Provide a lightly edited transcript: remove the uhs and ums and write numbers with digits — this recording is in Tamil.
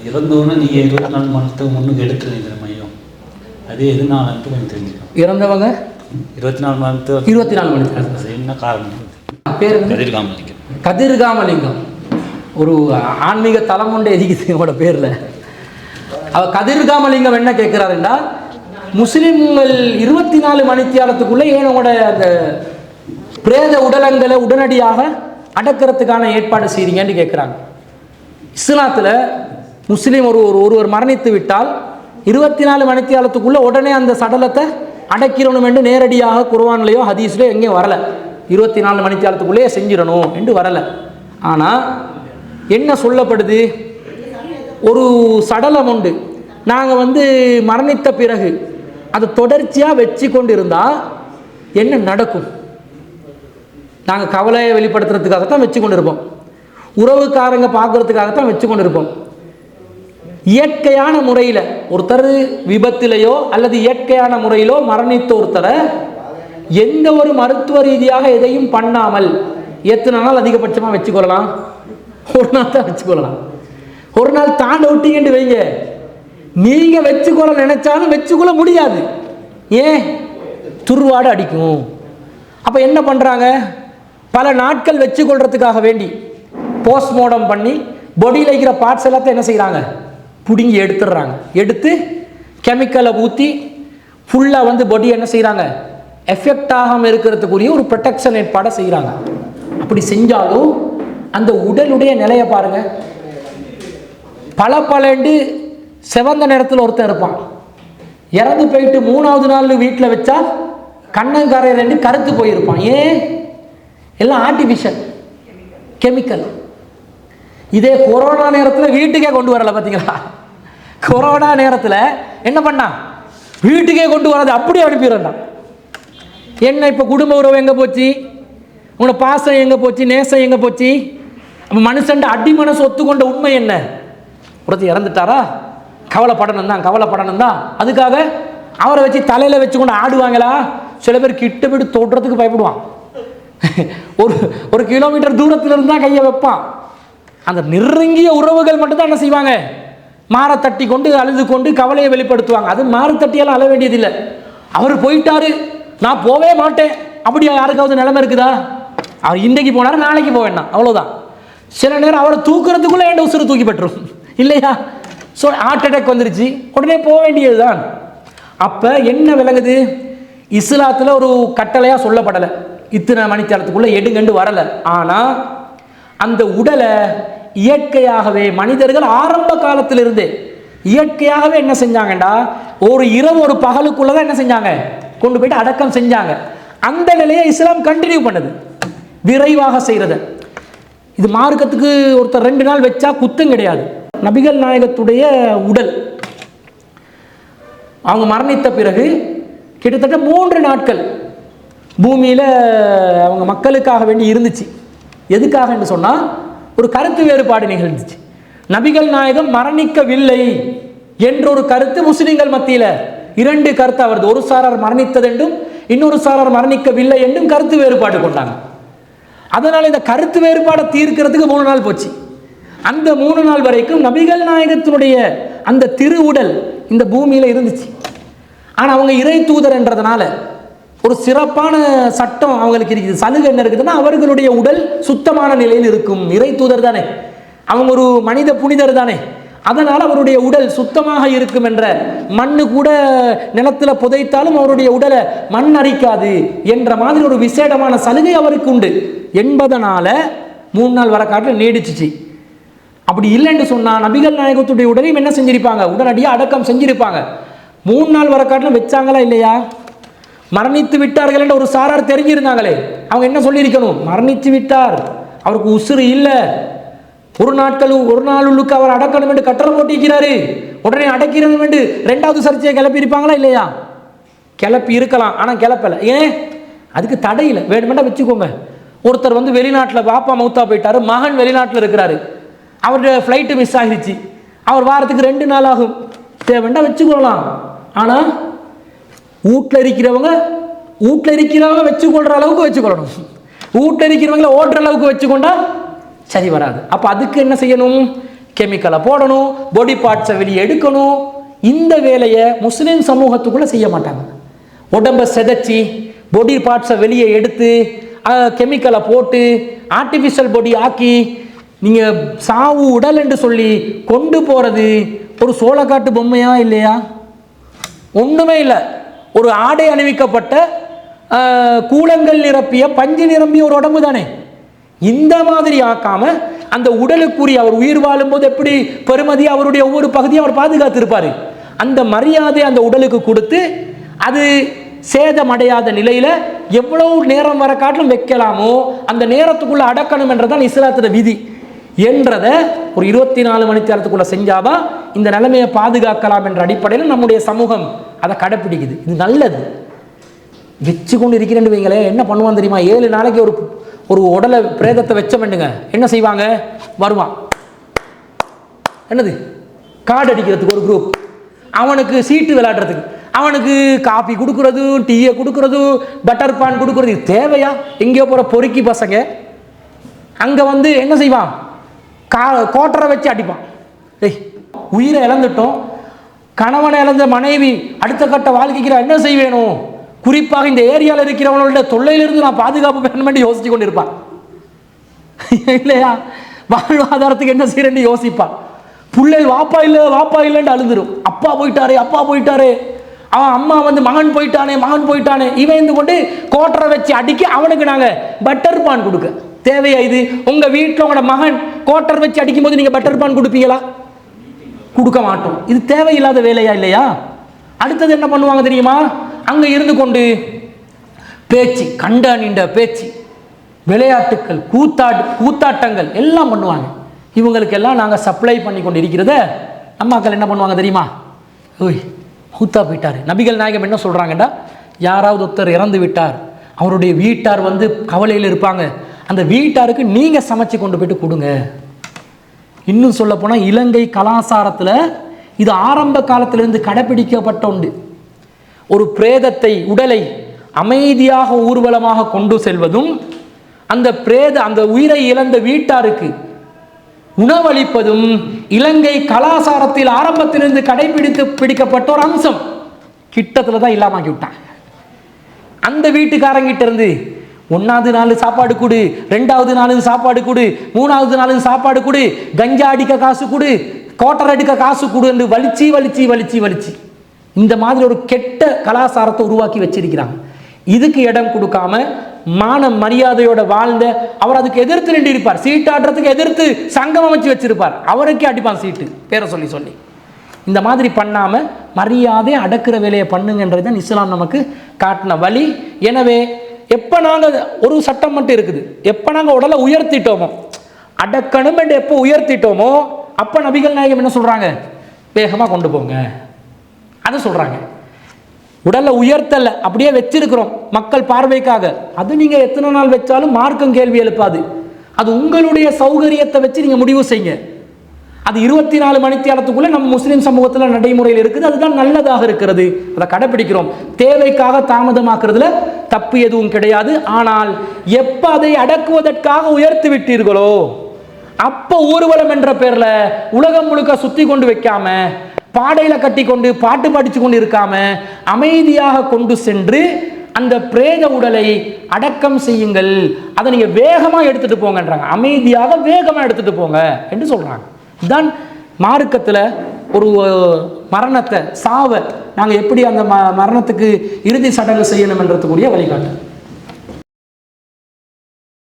இறந்தவொன்னே நீங்கள் 24 மணி முன்னுக்கு எடுத்துருங்க மையம் அது எதுனாலன்ட்டு கொஞ்சம் தெரிஞ்சுக்கணும். இறந்தவங்க 24 மணி 24 மணி என்ன காரணம்? பேர் கதிர்காமலிங்கம். கதிர்காமலிங்கம் ஒரு ஆன்மீக தலம் ஒன்று எதிக்குது அவங்களோட பேரில். அவர் கதிர்காமலிங்கம் என்ன கேட்குறாருன்னா, முஸ்லீம்கள் 24 மணித்தியாலத்துக்குள்ளே ஏன் உங்களோட அந்த பிரேத உடலங்களை உடனடியாக அடக்கிறதுக்கான ஏற்பாடு செய்கிறீங்கன்னு கேட்குறாங்க. இஸ்லாத்தில் முஸ்லீம் ஒருவர் மரணித்து விட்டால் 24 மணித்தியாலத்துக்குள்ளே உடனே அந்த சடலத்தை அடக்கிறணும் என்று நேரடியாக குர்ஆன்லையோ ஹதீஸ்லையோ எங்கேயும் வரலை. 24 மணித்தியாலத்துக்குள்ளேயே செஞ்சிடணும் என்று வரலை. ஆனால் என்ன சொல்லப்படுது, ஒரு சடலம் உண்டு, நாங்கள் மரணித்த பிறகு அதை தொடர்ச்சியாக வச்சு கொண்டு இருந்தால் என்ன நடக்கும்? நாங்கள் கவலையை வெளிப்படுத்துறதுக்காகத்தான் வச்சு கொண்டு இருப்போம், உறவுக்காரங்க பார்க்கறதுக்காகத்தான் வச்சு கொண்டு இருப்போம். இயற்கையான முறையில் ஒருத்தர் விபத்திலேயோ அல்லது இயற்கையான முறையிலோ மரணித்த ஒருத்தரை எந்த ஒரு மருத்துவ ரீதியாக எதையும் பண்ணாமல் எத்தனை நாள் அதிகபட்சமாக வச்சுக்கொள்ளலாம்? ஒரு நாள் தான் வச்சுக்கொள்ளலாம். ஒரு நாள் தாண்ட விட்டீங்கன்னு வைங்க, நீங்கள் வச்சுக்கொள்ள நினைச்சாலும் வச்சுக்கொள்ள முடியாது. ஏன்? துர்வாடு அடிக்கும். அப்போ என்ன பண்ணுறாங்க, பல நாட்கள் வச்சுக்கொள்றதுக்காக வேண்டி போஸ்ட்மார்ட்டம் பண்ணி பொடியில் இருக்கிற பார்ட்ஸ் எல்லாத்தையும் என்ன செய்கிறாங்க, பிடுங்கி எடுத்துடுறாங்க. எடுத்து கெமிக்கலை ஊற்றி ஃபுல்லாக பொடி என்ன செய்கிறாங்க, எஃபெக்ட் ஆகாமல் இருக்கிறதுக்குரிய ஒரு ப்ரொடெக்ஷன் ஏற்பாடை செய்கிறாங்க. அப்படி செஞ்சாலும் அந்த உடலுடைய நிலையை பாருங்க, பலண்டு செவந்த நேரத்தில் ஒருத்தர் இருப்பான், இறந்து போயிட்டு 3வது நாள் வீட்டில் வச்சா கண்ணங்கரை 2 கருத்து போயிருப்பான். ஏன்? எல்லாம் ஆர்டிஃபிஷியல் கெமிக்கல். இதே கொரோனா நேரத்தில் வீட்டுக்கே கொண்டு வரல பார்த்தீங்களா? கொரோனா நேரத்தில் என்ன பண்ணா, வீட்டுக்கே கொண்டு வராது, அப்படியே அனுப்பிடுறான். என்ன இப்போ குடும்ப உறவு எங்கே போச்சு, உங்களோட பாசம் எங்கே போச்சு, நேசம் எங்கே போச்சு? அப்போ மனுஷன் அடி மனசு ஒத்துக்கொண்ட உண்மை என்ன? ஒருத்தர் இறந்துட்டாரா, கவலைப்படணும் தான். அதுக்காக அவரை வச்சு தலையில் வச்சு கொண்டு ஆடுவாங்களா? சில பேர் கிட்ட போய்ட்டு தொடுறதுக்கு பயப்படுவான். ஒரு கிலோமீட்டர் தூரத்தில் இருந்தால் கையை வைப்பான். அந்த நெருங்கிய உறவுகள் மட்டும்தான் என்ன செய்வாங்க, மாற தட்டி கொண்டு அழுது கொண்டு கவலையை வெளிப்படுத்துவாங்க. அது மாறு தட்டியெல்லாம் அழ வேண்டியதில்லை. அவர் போயிட்டாரு, நான் போவே மாட்டேன், அப்படியா யாருக்காவது நிலைமை இருக்குதா? அவர் இன்றைக்கு போனார், நாளைக்கு போக வேண்டாம், அவ்வளோதான். சில நேரம் அவரை தூக்குறதுக்குள்ளே என் உசுறு தூக்கி பெற்றுரும் இல்லையா? ஸோ ஹார்ட் அட்டாக் வந்துருச்சு, உடனே போக வேண்டியது தான். அப்போ என்ன விளங்குது, இஸ்லாத்தில் ஒரு கட்டளையாக சொல்லப்படலை, இத்தனை மணித்தியாலத்துக்குள்ளே எடுங்கண்டு வரலை. ஆனால் அந்த உடலை இயற்கையாகவே மனிதர்கள் ஆரம்ப காலத்திலிருந்து இயற்கையாகவே என்ன செஞ்சாங்கண்டா, ஒரு இரவு ஒரு பகலுக்குள்ளே தான் என்ன செஞ்சாங்க, கொண்டு போயிட்டு அடக்கம் செஞ்சாங்க. அந்த நிலையை இஸ்லாம் கண்டினியூ பண்ணுது, விரைவாக செய்கிறது. இது மார்க்கத்துக்கு ஒருத்தர் 2 நாள் வச்சா குத்தம் கிடையாது. நபிகள் நாயகத்துடைய உடல் அவங்க மரணித்த பிறகு கிட்டத்தட்ட 3 நாட்கள் பூமியில் அவங்க மக்களுக்காக வேண்டி இருந்துச்சு. எதுக்காக என்று சொன்னால், ஒரு கருத்து வேறுபாடு நிகழ்ந்துச்சு. நபிகள் நாயகம் மரணிக்கவில்லை என்ற ஒரு கருத்து முஸ்லிம்கள் மத்தியில் 2 கருத்து வருது. ஒரு சாரார் மரணித்தது என்றும் இன்னொரு சாரார் மரணிக்கவில்லை என்றும் கருத்து வேறுபாடு கொண்டாங்க. அதனால் இந்த கருத்து வேறுபாடை தீர்க்கிறதுக்கு 3 நாள் போச்சு. அந்த 3 நாள் வரைக்கும் நபிகள் நாயகத்தினுடைய அந்த திரு உடல் இந்த பூமியில் இருந்துச்சு. ஆனால் அவங்க இறை தூதர் என்றதுனால ஒரு சிறப்பான சட்டம் அவங்களுக்கு இருக்குது. சலுகை என்ன இருக்குதுன்னா, அவர்களுடைய உடல் சுத்தமான நிலையில் இருக்கும். இறை தூதர் தானே, அவங்க ஒரு மனித புனிதர் தானே, அதனால் அவருடைய உடல் சுத்தமாக இருக்கும் என்ற, மண்ணு கூட நிலத்தில் புதைத்தாலும் அவருடைய உடலை மண் அரிக்காது என்ற மாதிரி ஒரு விசேடமான சலுகை அவருக்கு உண்டு என்பதனால 3 நாள் வர காட்டில் நீடிச்சிச்சு. அப்படி இல்லைன்னு சொன்னால் நபிகள் நாயகத்துடைய உடலையும் என்ன செஞ்சிருப்பாங்க, உடனடியாக அடக்கம் செஞ்சிருப்பாங்க. 3 நாள் வர காட்டில் வச்சாங்களா இல்லையா? மரணித்து விட்டார்கள் என்ற ஒரு சாரார் தெரிஞ்சிருந்தாங்களே, அவங்க என்ன சொல்லியிருக்கணும், மரணித்து விட்டார், அவருக்கு உசுறு இல்லை, ஒரு நாளுக்கு அவர் அடக்கணும் என்று கட்டளை போட்டிருக்கிறாரு, உடனே அடக்கிறது என்று 2வது சர்ச்சையை கிளப்பி இருப்பாங்களா இல்லையா? கிளப்பி இருக்கலாம், ஆனால் கிளப்பலை. ஏன்? அதுக்கு தடையில் வேணுமெண்டா வச்சுக்கோங்க. ஒருத்தர் வெளிநாட்டில் பாப்பா மௌத்தா போயிட்டாரு, மகன் வெளிநாட்டில் இருக்கிறாரு, அவருடைய ஃப்ளைட்டு மிஸ் ஆகிடுச்சு, அவர் வாரத்துக்கு 2 நாள் ஆகும், தேவைண்டா வச்சுக்கொள்ளலாம். ஆனால் வீட்டில் இருக்கிறவங்க வச்சுக்கொள்கிற அளவுக்கு வச்சுக்கொள்ளணும், வீட்டில் இருக்கிறவங்கள ஓட்டுற அளவுக்கு வச்சுக்கொண்டா சரி வராது. அப்போ அதுக்கு என்ன செய்யணும், கெமிக்கலை போடணும், பாடி பார்ட்ஸை வெளியே எடுக்கணும். இந்த வேலையை முஸ்லீம் சமூகத்துக்குள்ளே செய்ய மாட்டாங்க. உடம்பை செதைச்சி பாடி பார்ட்ஸை வெளியே எடுத்து கெமிக்கலை போட்டு ஆர்டிஃபிஷியல் பாடி ஆக்கி நீங்கள் சாவு உடல் என்று சொல்லி கொண்டு போகிறது ஒரு சோளக்காட்டு பொம்மையா இல்லையா? ஒன்றுமே இல்லை. ஒரு ஆடை அணிவிக்கப்பட்ட கூலங்கள் நிரப்பிய பஞ்சு நிரம்பிய ஒரு உடம்பு தானே. இந்த மாதிரி ஆக்காம அந்த உடலுக்குரிய அவர் உயிர் வாழும்போது எப்படி பெருமதி அவருடைய ஒவ்வொரு பகுதியும் அவர் பாதுகாத்து இருப்பார், அந்த மரியாதை அந்த உடலுக்கு கொடுத்து அது சேதமடையாத நிலையில் எவ்வளவு நேரம் வர காட்டிலும் வைக்கலாமோ அந்த நேரத்துக்குள்ள அடக்கணும் என்றதான் இஸ்லாத்தோட விதி என்றதை ஒரு 24 மணி நேரத்துக்குள்ள செஞ்சாதான் இந்த நிலைமையை பாதுகாக்கலாம் என்ற அடிப்படையில் நம்முடைய சமூகம் அதை கடைப்பிடிக்குது. இது நல்லது. வச்சு கொண்டு இருக்கிறேன்னு வைங்களே, என்ன பண்ணுவான் தெரியுமா? 7 நாளைக்கு ஒரு உடலை பிரேதத்தை வச்ச வேண்டுங்க, என்ன செய்வாங்க? வருவான், என்னது கார்டு அடிக்கிறதுக்கு ஒரு குரூப், அவனுக்கு சீட்டு விளையாடுறதுக்கு, அவனுக்கு காப்பி கொடுக்கறது, டீயை கொடுக்கறது, பட்டர் பான் கொடுக்கறது. இது தேவையா? எங்கேயோ போகிற பொறுக்கி பசங்க அங்கே வந்து என்ன செய்வான்? கோட்டரை வச்சு அடிப்பான். டேய், உயிரை இழந்துட்டோம், கணவனை இழந்த மனைவி அடுத்த கட்ட வாழ்க்கைக்கு என்ன செய்வேணும்? குறிப்பாக இந்த ஏரியாவில் இருக்கிறவங்களோட தொல்லையிலிருந்து நான் பாதுகாப்பு பெறணும் யோசிச்சு கொண்டு இருப்பான் இல்லையா? வாழ்வாதாரத்துக்கு என்ன செய்யறேன்னு யோசிப்பான். பிள்ளைகள் வாப்பா இல்லைன்னு அழுதுரும். அப்பா போயிட்டாரே, அவன் அம்மா வந்து மகன் போயிட்டானே, இவன் இருந்து கொண்டு கோட்டரை வச்சு அடிக்க அவனுக்கு நாங்கள் பட்டர் பான் கொடுக்க தேவையா? இது உங்க வீட்டில் உங்களோட மகன் கோட்டர் வச்சு அடிக்கும் போது நீங்க பட்டர் பான் கொடுப்பீங்களா? கொடுக்க மாட்டோம். இது தேவையில்லாத வேலையா இல்லையா? அடுத்தது என்ன பண்ணுவாங்க தெரியுமா? அங்க இருந்து கொண்டு பேச்சு, கண்ட நீண்ட பேச்சு, விளையாட்டுக்கள், கூத்தாட்டங்கள் எல்லாம் பண்ணுவாங்க. இவங்களுக்கெல்லாம் நாங்கள் சப்ளை பண்ணி கொண்டு இருக்கிறத அம்மாக்கள் என்ன பண்ணுவாங்க தெரியுமா? ஓய் மூத்தா போயிட்டாரு. நபிகள் நாயகம் என்ன சொல்றாங்கடா, யாராவது ஒருத்தர் இறந்து விட்டார், அவருடைய வீட்டார் வந்து கவலையில் இருப்பாங்க, அந்த வீட்டாருக்கு நீங்க சமைச்சு கொண்டு போயிட்டு கொடுங்க. இன்னும் சொல்ல போனால் இலங்கை கலாச்சாரத்தில் இது ஆரம்ப காலத்திலிருந்து கடைபிடிக்கப்பட்ட உண்டு. ஒரு பிரேதத்தை உடலை அமைதியாக ஊர்வலமாக கொண்டு செல்வதும் அந்த உயிரை இழந்த வீட்டாருக்கு உணவளிப்பதும் இலங்கை கலாச்சாரத்தில் ஆரம்பத்திலிருந்து பிடிக்கப்பட்ட ஒரு அம்சம். கிட்டத்தில் தான் இல்லாமக்கி விட்டாங்க. அந்த வீட்டுக்காரங்கிட்ட இருந்து 1வது நாள் சாப்பாடு கொடு, 2வது நாள் சாப்பாடு கொடு, 3வது நாள் சாப்பாடு கொடு, கஞ்சா அடிக்க காசு கொடு, கோட்டர் அடிக்க காசு கொடு என்று வலிச்சு இந்த மாதிரி ஒரு கெட்ட கலாச்சாரத்தை உருவாக்கி வச்சிருக்கிறாங்க. இதுக்கு இடம் கொடுக்காம மான மரியாதையோட வாழ்ந்த அவர் அதுக்கு எதிர்த்து நின்று இருப்பார். சீட்டாடுறதுக்கு எதிர்த்து சங்கம் அமைச்சு வச்சிருப்பார். அவருக்கே அடிப்பான் சீட்டு பேரை சொல்லி. இந்த மாதிரி பண்ணாம மரியாதை அடக்கிற வேலையை பண்ணுங்கன்றதுதான் இஸ்லாம் நமக்கு காட்டின வழி. எனவே எப்ப நாங்கள் ஒரு சட்டம் மட்டும் இருக்குது, எப்ப நாங்கள் உடலை உயர்த்திட்டோமோ, அடக்கணும் என்று எப்போ உயர்த்திட்டோமோ அப்ப நபிகள் நாயகம் என்ன சொல்றாங்க? வேகமா கொண்டு போங்க. அதை சொல்றாங்க. உடலை உயர்த்தல, அப்படியே வச்சிருக்கிறோம் மக்கள் பார்வைக்காக. அது நீங்க எத்தனை நாள் வச்சாலும் மார்க்கம் கேள்வி எழுப்பாது. அது உங்களுடைய சௌகரியத்தை வச்சு நீங்க முடிவு செய்யுங்க. அது 24 மணி நேரத்துக்குள்ள நம்ம முஸ்லிம் சமூகத்தில் நடைமுறையில் இருக்குது. அதுதான் நல்லதாக இருக்கிறது. அதை கடைபிடிக்கிறோம். தேவைக்காக தாமதமாக்குறதுல தப்பு எதுவும் கிடையாது. ஆனால் எப்ப அதை அடக்குவதற்காக உயர்த்தி விட்டீர்களோ அப்ப ஊர்வலம் என்ற பேர்ல உலகம் முழுக்க சுத்தி கொண்டு வைக்காம, பாடையில கட்டி கொண்டு பாட்டு படிச்சு கொண்டு இருக்காம, அமைதியாக கொண்டு சென்று அந்த பிரேத உடலை அடக்கம் செய்யுங்கள். அதை நீங்க வேகமா எடுத்துட்டு போங்கன்றாங்க. அமைதியாக வேகமா எடுத்துட்டு போங்க என்று சொல்றாங்க. இதுதான் மார்க்கத்தில் ஒரு மரணத்தை, சாவை நாங்கள் எப்படி அந்த மரணத்துக்கு இறுதி சடங்கு செய்யணும் என்றதுக்குரிய வழிகாட்டு.